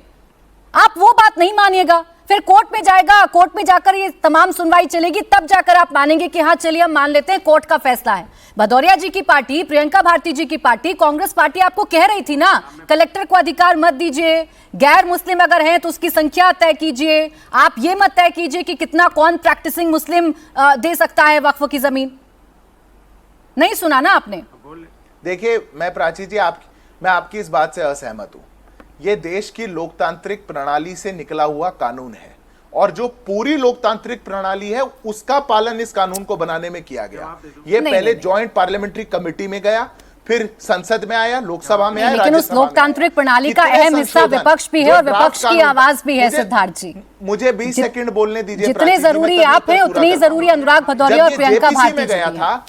Speaker 1: आप वो बात नहीं मानिएगा, फिर कोर्ट में जाएगा, कोर्ट में जाकर ये तमाम सुनवाई चलेगी, तब जाकर आप मानेंगे कि हाँ चलिए हम मान लेते हैं कोर्ट का फैसला है। भदौरिया जी की पार्टी, प्रियंका भारती जी की पार्टी, कांग्रेस पार्टी आपको कह रही थी ना कलेक्टर को अधिकार मत दीजिए, गैर मुस्लिम अगर हैं तो उसकी संख्या तय कीजिए, आप ये मत तय कीजिए कि कितना कौन प्रैक्टिसिंग मुस्लिम दे सकता है वक्फ की जमीन। नहीं सुना ना आपने?
Speaker 5: देखिए मैं प्राची जी मैं आपकी इस बात से असहमत हूं। ये देश की लोकतांत्रिक प्रणाली से निकला हुआ कानून है और जो पूरी लोकतांत्रिक प्रणाली है उसका पालन इस कानून को बनाने में किया गया। ये पहले जॉइंट पार्लियामेंट्री कमेटी में गया, फिर संसद में आया, लोकसभा में आया,
Speaker 1: लेकिन उस लोकतांत्रिक प्रणाली का अहम हिस्सा विपक्ष भी है और विपक्ष की आवाज भी है। सिद्धार्थ जी
Speaker 5: मुझे 20 सेकंड बोलने दीजिए।
Speaker 1: जितने जरूरी आप हैं उतनी जरूरी अनुराग भदौरिया और प्रियंका भारती
Speaker 5: गया था।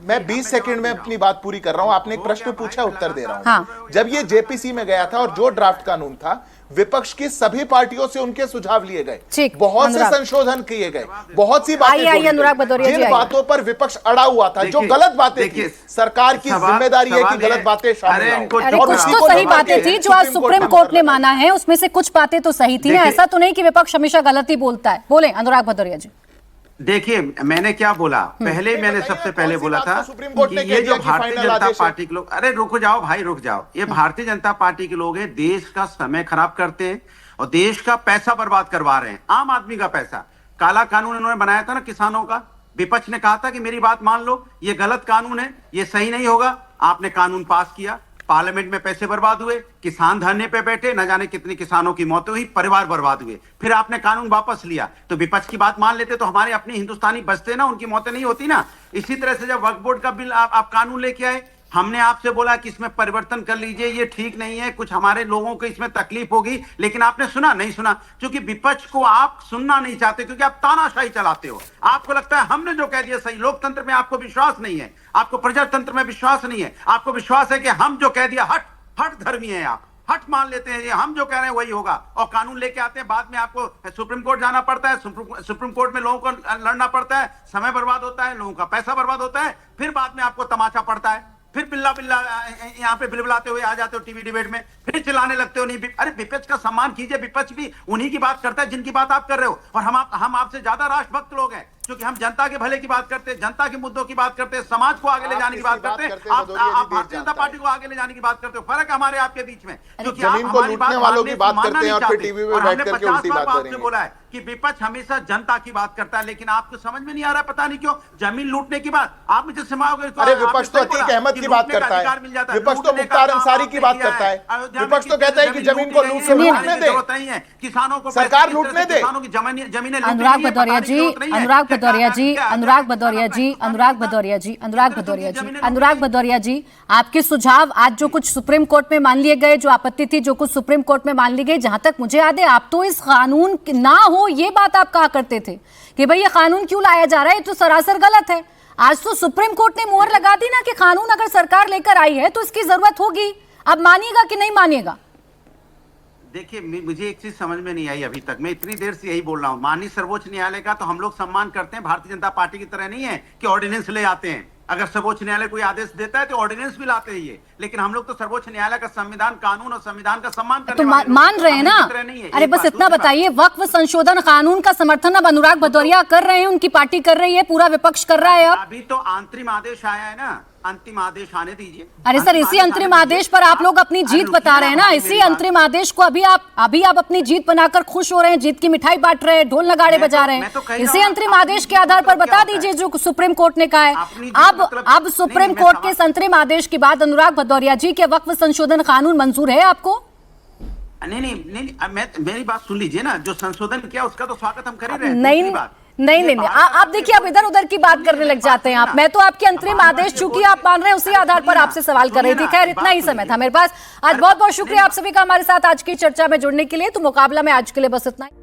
Speaker 5: मैं 20 सेकंड में अपनी बात पूरी कर रहा हूं। आपने एक प्रश्न पूछा, उत्तर दे रहा हूं।
Speaker 1: हाँ।
Speaker 5: जब ये JPC में गया था और जो ड्राफ्ट कानून था, विपक्ष की सभी पार्टियों से उनके सुझाव लिए गए, बहुत से संशोधन किए गए, बहुत सी बातें
Speaker 1: अनुराग भदौरिया
Speaker 5: जिन बातों पर विपक्ष अड़ा हुआ था, जो गलत बातें थी, सरकार की जिम्मेदारी है कि गलत बातें शामिल हो।
Speaker 1: कुछ तो सही बातें थी जो आज सुप्रीम कोर्ट ने माना है, उसमें से कुछ बातें तो सही थी ना। ऐसा तो नहीं कि विपक्ष हमेशा गलत ही बोलता है। बोले अनुराग भदौरिया जी।
Speaker 6: देखिए मैंने क्या बोला, पहले मैंने सबसे पहले बोला था कि ये जो भारतीय जनता पार्टी के लोग, अरे रुक जाओ भाई रुक जाओ, ये भारतीय जनता पार्टी के लोग हैं, देश का समय खराब करते हैं और देश का पैसा बर्बाद करवा रहे हैं, आम आदमी का पैसा। काला कानून इन्होंने बनाया था ना किसानों का, विपक्ष ने कहा था कि मेरी बात मान लो, ये गलत कानून है, ये सही नहीं होगा। आपने कानून पास किया, पार्लियामेंट में पैसे बर्बाद हुए, किसान धरने पे बैठे, न जाने कितनी किसानों की मौतें हुई, परिवार बर्बाद हुए, फिर आपने कानून वापस लिया। तो विपक्ष की बात मान लेते तो हमारे अपने हिंदुस्तानी बचते ना, उनकी मौतें नहीं होती ना। इसी तरह से जब वक्फ बोर्ड का बिल आप कानून लेके आए, हमने आपसे बोला कि इसमें परिवर्तन कर लीजिए, ये ठीक नहीं है, कुछ हमारे लोगों को इसमें तकलीफ होगी, लेकिन आपने सुना नहीं सुना, क्योंकि विपक्ष को आप सुनना नहीं चाहते, क्योंकि आप तानाशाही चलाते हो। आपको लगता है हमने जो कह दिया सही, लोकतंत्र में आपको विश्वास नहीं है, आपको प्रजातंत्र में विश्वास नहीं है, आपको विश्वास है कि हम जो कह दिया हट धर्मी है, आप हट मान लेते हैं, ये हम जो कह रहे हैं वही होगा, और कानून लेके आते हैं। बाद में आपको सुप्रीम कोर्ट जाना पड़ता है, सुप्रीम कोर्ट में लोगों को लड़ना पड़ता है, समय बर्बाद होता है, लोगों का पैसा बर्बाद होता है, फिर बाद में आपको तमाचा पड़ता है। फिर बिल्ला बिल्ला यहाँ पे बिलबिलाते हुए आ जाते हो टीवी डिबेट में, फिर चिल्लाने लगते हो। नहीं, अरे विपक्ष का सम्मान कीजिए, विपक्ष भी उन्हीं की बात करता है जिनकी बात आप कर रहे हो। और हम आपसे ज्यादा राष्ट्रभक्त लोग हैं, क्योंकि हम जनता के भले की बात करते हैं, जनता के मुद्दों की बात करते हैं, समाज को आगे ले जाने की बात करते हैं। आप भारतीय जनता पार्टी को आगे ले जाने की बात करते हो। फर्क हमारे आपके बीच में, क्योंकि
Speaker 5: जमीन को लूटने वालों की बात करते हैं और फिर टीवी में बैठ करके उल्टी बात करेंगे।
Speaker 6: बोला है कि विपक्ष हमेशा जनता की बात करता है, लेकिन आपको समझ में नहीं आ रहा, पता नहीं क्यों, जमीन लूटने की बात आप मुझे समाओगे।
Speaker 5: अरे विपक्ष तो अतीक अहमद की बात करता है, विपक्ष तो मुख्तार अंसारी की बात करता है, विपक्ष तो कहता है कि जमीन को लूट से लूटने दे,
Speaker 6: किसानों को
Speaker 5: सरकार लूटने दे।
Speaker 6: किसानों की जमीनें।
Speaker 1: अनुराग भदौरिया जी, अनुराग भदौरिया जी, अनुराग भदौरिया जी, अनुराग भदौरिया जी, अनुराग भदौरिया जी, अनुराग भदौरिया जी, आपके सुझाव आज जो कुछ सुप्रीम कोर्ट में मान लिए गए, जो आपत्ति थी जो कुछ सुप्रीम कोर्ट में मान ली गई, जहां तक मुझे याद है आप तो इस कानून ना हो ये बात आप कहा करते थे कि भाई ये कानून क्यों लाया जा रहा है, ये तो सरासर गलत है। आज तो सुप्रीम कोर्ट ने मोहर लगा दी ना कि कानून अगर सरकार लेकर आई है तो इसकी जरूरत होगी। अब मानिएगा कि नहीं मानिएगा?
Speaker 6: देखिए, मुझे एक चीज समझ में नहीं आई अभी तक, मैं इतनी देर से यही बोल रहा हूं। माननीय सर्वोच्च न्यायालय का तो हम लोग सम्मान करते हैं, भारतीय जनता पार्टी की तरह नहीं है कि ऑर्डिनेंस ले आते हैं। अगर सर्वोच्च न्यायालय कोई आदेश देता है तो ऑर्डिनेंस भी लाते हैं ये, लेकिन हम लोग तो सर्वोच्च न्यायालय का संविधान, कानून और संविधान का सम्मान करने
Speaker 1: तो
Speaker 6: वाले लोग,
Speaker 1: मान रहे हैं ना? अरे बस इतना बताइए, वक्फ संशोधन कानून का समर्थन अब अनुराग भदौरिया कर रहे हैं, उनकी पार्टी कर रही है, पूरा विपक्ष कर रहा है। अब
Speaker 6: अभी तो अंतरिम आदेश आया है ना, अंतिम आदेश आने दीजिए।
Speaker 1: अरे सर, इसी अंतरिम आदेश पर आप लोग अपनी जीत बता रहे हैं ना, इसी अंतरिम आदेश को अभी आप अपनी जीत बनाकर खुश हो रहे हैं, जीत की मिठाई बांट रहे हैं, ढोल नगाड़े बजा रहे हैं। इसी अंतरिम आदेश के आधार पर बता दीजिए जो सुप्रीम कोर्ट ने कहा है। अब सुप्रीम कोर्ट के इस अंतरिम आदेश के बाद अनुराग भदौरिया जी के वक्फ संशोधन कानून मंजूर है आपको?
Speaker 6: नहीं, मेरी बात सुन लीजिए ना, जो संशोधन किया उसका तो स्वागत हम कर ही रहे हैं।
Speaker 1: नहीं, आप देखिए, आप इधर उधर की बात करने लग जाते हैं आप। मैं तो आपके अंतरिम आदेश चूंकि आप मान रहे हैं उसी आधार पर आपसे सवाल कर रही थी। खैर, इतना ही समय था मेरे पास आज। बहुत बहुत शुक्रिया आप सभी का हमारे साथ आज की चर्चा में जुड़ने के लिए। तो मुकाबला में आज के लिए बस इतना ही।